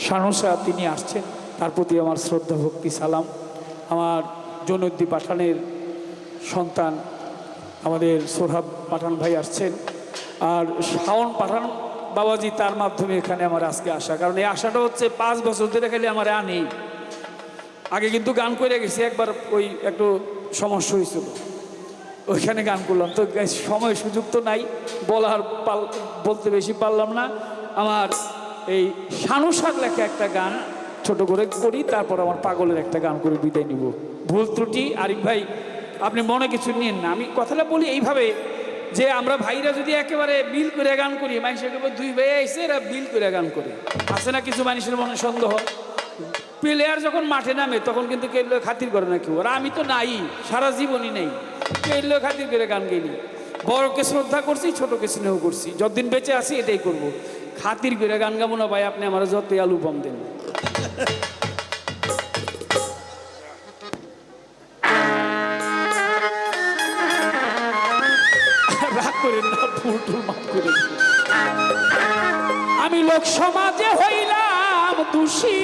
শানুসা তিনি আসছেন, তার প্রতি আমার শ্রদ্ধা ভক্তি সালাম। আমার জনদ্দি পাঠানের সন্তান আমাদের সোহরাব পাঠান ভাই আসছেন, আর শাওন পাঠান বাবাজি, তার মাধ্যমে এখানে আমার আজকে আসা। কারণ এই আশাটা হচ্ছে 5 বছর ধরে খালি আমার আনি। আগে কিন্তু গান করে গেছি, একবার ওই একটু সমস্যা হয়েছিল, ওইখানে গান করলাম। তো সময় সুযোগ তো নাই, বলতে বেশি পারলাম না। আমার এই শানুসার লেখা একটা গান ছোট করে করি, তারপর আমার পাগলের একটা গান করে বিদায় নিব। ভুল ত্রুটি আরিফ ভাই আপনি মনে কিছু নিন না। আমি কথাটা বলি এইভাবে যে আমরা ভাইরা যদি একেবারে বিল করে গান করি, মানুষের দুই ভাই আইসে এরা বিল করে গান করে, আছে না কিছু মানুষের মনে সন্দেহ। প্লেয়ার যখন মাঠে নামে তখন কিন্তু কেউ খাতির করে না কেউ, আর আমি তো নাই, সারা জীবনই নেই, কেউ খাতির করে গান গেলি। বড়কে শ্রদ্ধা করছি, ছোটকে স্নেহ করছি, যতদিন বেঁচে আছি এটাই করব। খাতির করে গান গাবো না ভাই, আপনি আমার যতই আলু বম দেন। রাগ করেন না, ভুল টুল মাফ করে। আমি লোক সমাজে হইলাম দোষী,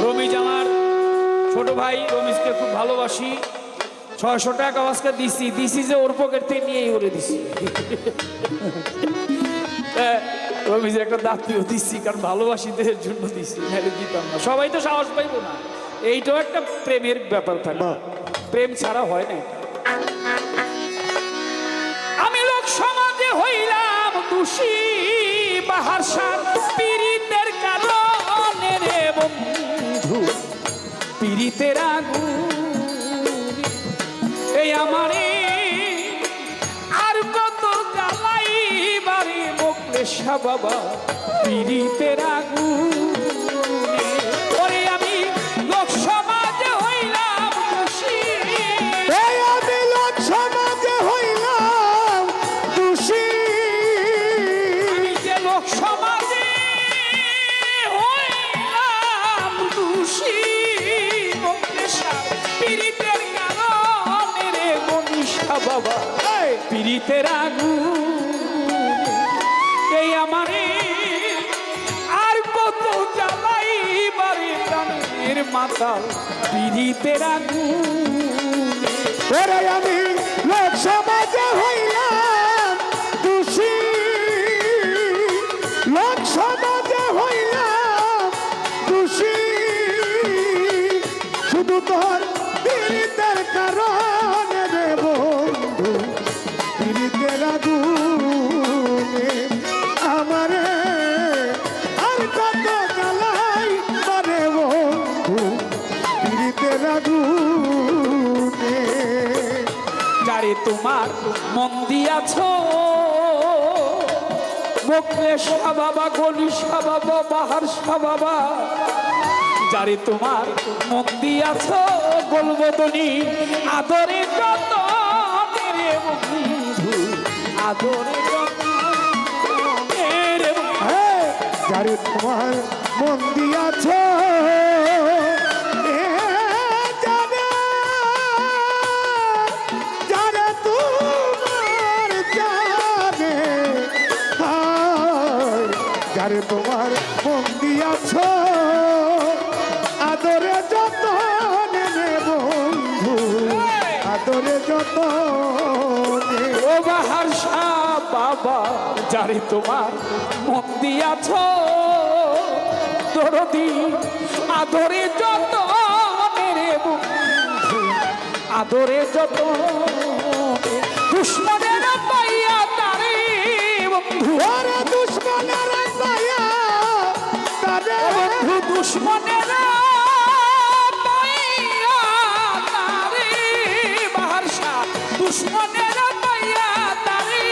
রমিজ আমার ছোট ভাই, রমিজকে খুব ভালোবাসি। 600 টাকা আজকে দিছি যে ওর পকেট থেকে নিয়েই ওরে দিছি। রমিজের একটা দাপিও দিচ্ছি, কারণ ভালোবাসিদের জন্য দিচ্ছি, নাহলে দিতাম না। সবাই তো সাহস পাইব না, এইটাও একটা প্রেমের ব্যাপার থাকে, প্রেম ছাড়া হয় না। আমি লোক সমাজে হইলাম দোষী, বাহার সাত পীড়িতের কারণে রে বন্ধু, পীড়িতের আগুন এই আমারে আর কত জ্বালাই বাড়ি মোকলেশা বাবা, পীড়িতের আগুন। ওরে আমি লোক সমাজে হইলাম দোষী, আমি লোক সমাজে হইলাম দোষী, আমি যে লোক সমাজে হইলাম দোষী, মোকলেশা পীড়িতের কারণে রে মনীষা বাবা, পীড়িতের আগুন এই আমারে আর কত জ্বালাই বাড়ি প্রাণের মাতাল, পীড়িতের আগুন। ওরে আমি লোক সমাজে হইলাম দোষী, লোক সমাজে হইলাম দোষী, শুধু তোর পীড়িতের কারণে রে বন্ধু, পীড়িতের আগুনে আমারে আর কত জ্বালাই মানে বন্ধু, পীড়িতের আগুনে। যারে তোমার মন দিয়াছ মোকলেশা বাবা, গলিশা বাবা, বাহারশা বাবা, যারে তোমার মন দিয়াছ গোলবদনি, আদরে যত রে বন্ধু, আদরে যত রে বন্ধু। যারে তোমার মন দিয়াছ, যারে তোমার জানে, যারে তোমার মন দিয়াছ, আদরে যত নেবে বন্ধু, আদরে যত ও বাহারশা বাবা, যারে তোমার মন দিয়াছ দরদি, আদরে যত রে বন্ধু, আদরে যত। দুশ্মনের পাইয়া তারে বন্ধু, ওরে দুশ্মনের পাইয়া তারে বন্ধু, দুশ্মনের পাইয়া তারে বাহারশা, দুশ্মনের পাইয়া তারে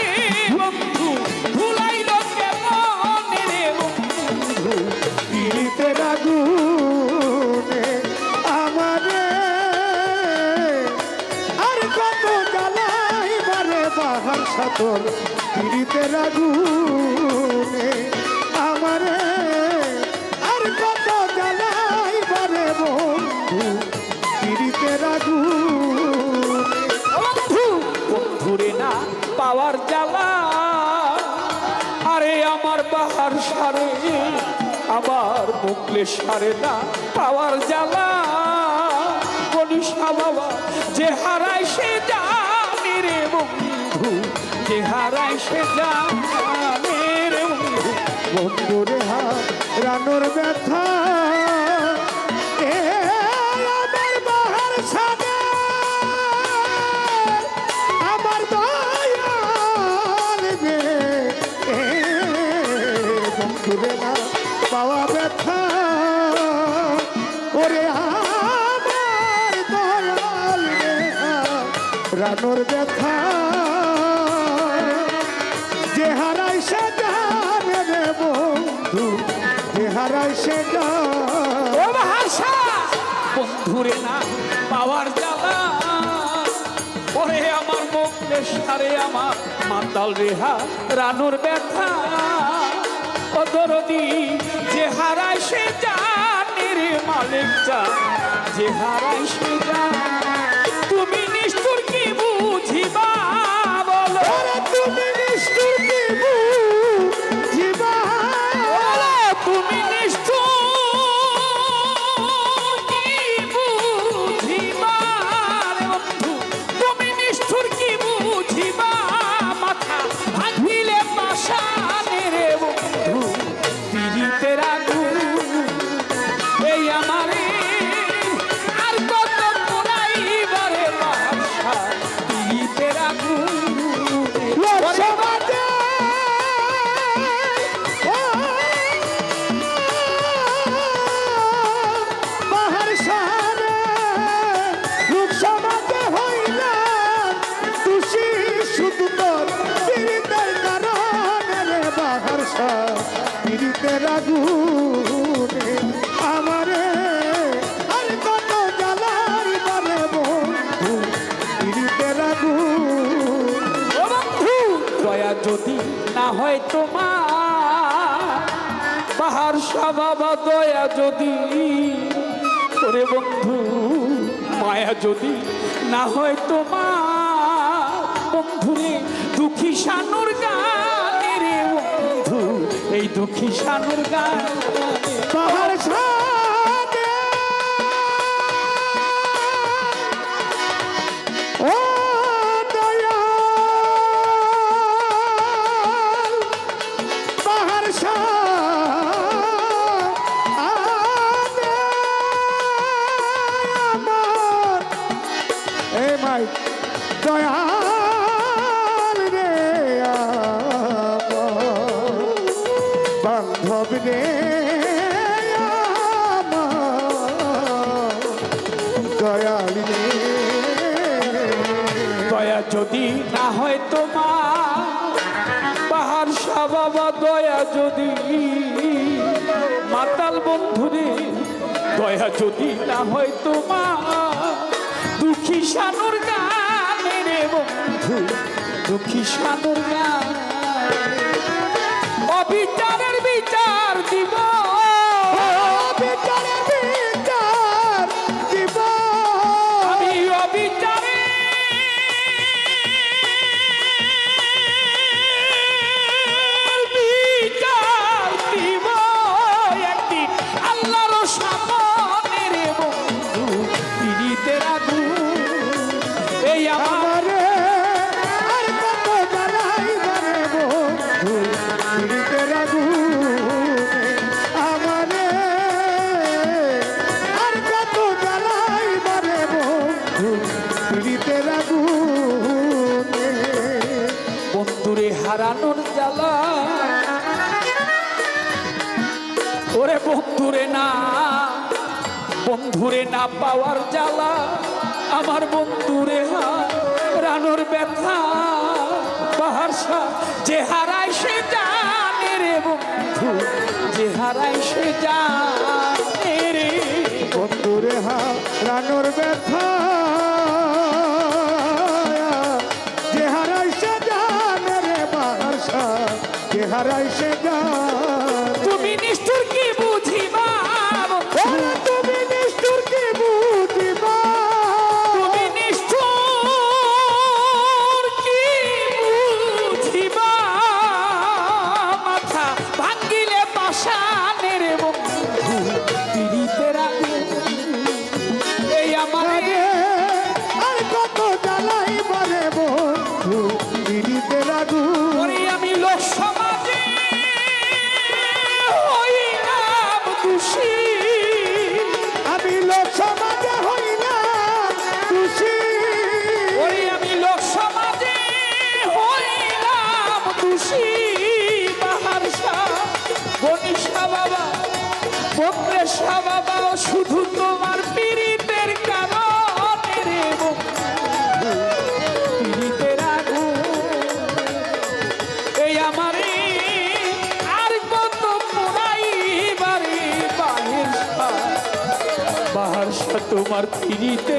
বন্ধু, ভুলাইল কেমন রে বন্ধু, পীড়িতের আগুনে আমারে আর কত জ্বালাই বারে বাহার সাতর, পীড়িতের আগুনে আমারে আর কত জ্বালাই বারে বন্ধু, পীড়িতের আগুনে বন্ধু বন্ধুরে না পাওয়ার জ্বালা আরে আমার বাহার সারে আমার মুখলে সারে না পাওয়ার জ্বালা বলিসা বাবা যে হারায় সে জানে রে বন্ধু যে হারায় সে জানে রে বন্ধু বন্ধুরে হারানোর ব্যথা এ আমার বাহার সাদে আমার দয়াল রে এ বন্ধুরে না পাওয়া ব্যথা ওরে আমার দয়াল রে রানোর ব্যথা যে হারাই সে জানে রে বন্ধু যে হারাই সে ও ভাষা বন্ধুরে না পাওয়ার জ্বালা ওরে আমার মুখলে সারে আমার মাতাল রেহা রানুর ব্যথা ও দরদি যে হারায় সে জানে রে মালিক যা যে হারায় সে জানে তুমি নিষ্ঠুর কি বুঝিবা বলো তুমি নিষ্ঠুর কি বুঝিবা বলো তুমি নিষ্ঠুর কি বুঝিবা রে বন্ধু তুমি নিষ্ঠুর কি বুঝিবা মাথা ভাঙিলে পাশানে রে বন্ধু পীড়িতের আগুন এই আমারে আর কত পোড়াইবারে বাসা পীড়িতের আগুন সমাজে বাহার সারে লোক সমাজে হইলাম খুশি শুধু তোর পীড়িতের কারণে রে বাহার সার পীড়িতের আগুনে আমারে আর কত জ্বালাই বারে বন্ধু পীড়িতের আগুন ও বন্ধু দয়া যদি না হয় তোমার বাহার স্বভাব দয়া যদি ওরে বন্ধু মায়া যদি না হয় তোমার বন্ধুরে দুঃখী শানুর গানে রে বন্ধু এই দুঃখী শানুর গান বাহার সাথে ও দয়াল বাহার সাথে আমার এই মাই দয়াল রে আমার বান্ধব রে আমার দয়াল রে দয়া যদি না হয় তোমার বাহার স্বভাব দয়া যদি মাতাল বন্ধুরে দয়া যদি না হয় তোমার দুঃখী শানুর গানে রে বন্ধু দুঃখী শানুর গান অবিচারের বিচার দিব বিচারে বিচার দিব আমি অবিচারে বিচার দিব একদিন আল্লাহর সামনে রে বন্ধু পীড়িতের আগুন এই আমার আমারে আর কত জ্বালাই বারে বন্ধু পীড়িতের আগুনে আমারে আর কত জ্বালাই বারে বন্ধু পীড়িতের আগুনে বন্ধুরে হারানোর জ্বালা ওরে বন্ধুরে না পাওয়ার জ্বালা আমার বন্ধুরে হারানোর ব্যথা বাহারসা যে হারায় সে জানে রে বন্ধু যে হারায় সে জানে রে বন্ধুরে হারানোর ব্যথা যে হারাই সে জানে রে বাহারসা যে হারাই সে জানে তুমি নিষ্ঠুর কি বুঝিবা ওরে তুমি নিষ্ঠুর কি বুঝিবা তোমার পিড়িতে